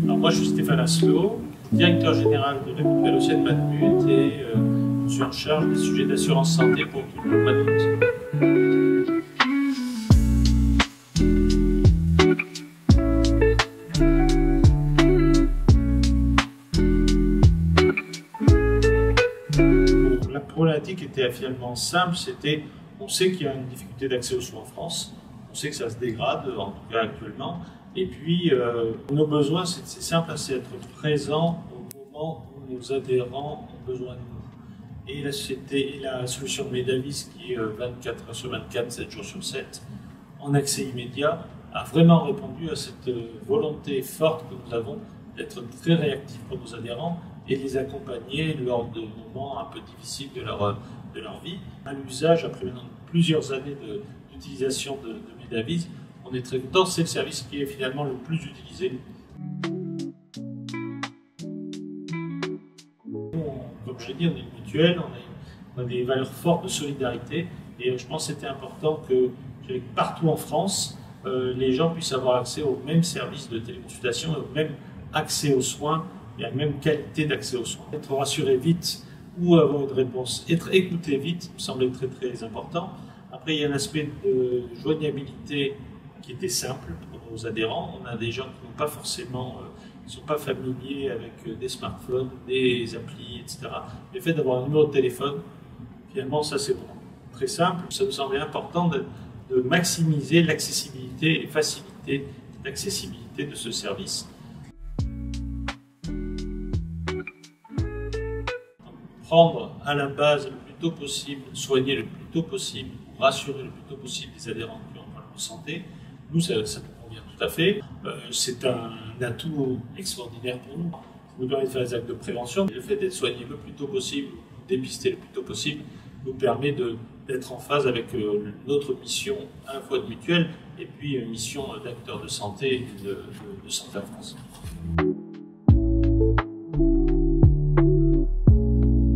Alors moi je suis Stéphane Asselot, directeur général de la mutuelle Océane-Matmut et je suis en charge des sujets d'assurance santé pour tout le Matmut. La problématique était finalement simple, c'était on sait qu'il y a une difficulté d'accès aux soins en France, on sait que ça se dégrade, en tout cas actuellement, et puis nos besoins, c'est simple, c'est être présent au moment où nos adhérents ont besoin de nous. Et la solution de Medavis, qui est 24 heures sur 24, 7 jours sur 7, en accès immédiat, a vraiment répondu à cette volonté forte que nous avons d'être très réactifs pour nos adhérents et les accompagner lors de moments un peu difficiles de leur vie. À l'usage, après maintenant plusieurs années d'utilisation de Medavis, on est très content, c'est le service qui est finalement le plus utilisé. Comme je l'ai dit, on est une mutuelle, on a des valeurs fortes de solidarité et je pense que c'était important que partout en France, les gens puissent avoir accès aux mêmes services de téléconsultation, au même accès aux soins et à la même qualité d'accès aux soins. Être rassuré vite ou avoir une réponse, être écouté vite me semblait très très important. Après, il y a un aspect de joignabilité qui était simple pour nos adhérents. On a des gens qui n'ont pas forcément, qui sont pas familiers avec des smartphones, des applis, etc. Le fait d'avoir un numéro de téléphone, finalement, ça c'est bon. Très simple. Ça me semblait important de maximiser l'accessibilité et faciliter l'accessibilité de ce service. Prendre à la base le plus tôt possible, soigner le plus tôt possible, rassurer le plus tôt possible les adhérents qui ont un problème de santé, nous, ça nous convient tout à fait. C'est un atout extraordinaire pour nous. Ça nous permet de faire des actes de prévention. Le fait d'être soigné le plus tôt possible, dépisté le plus tôt possible, nous permet d'être en phase avec notre mission, à la fois de mutuelle et puis une mission d'acteur de santé et de santé en France.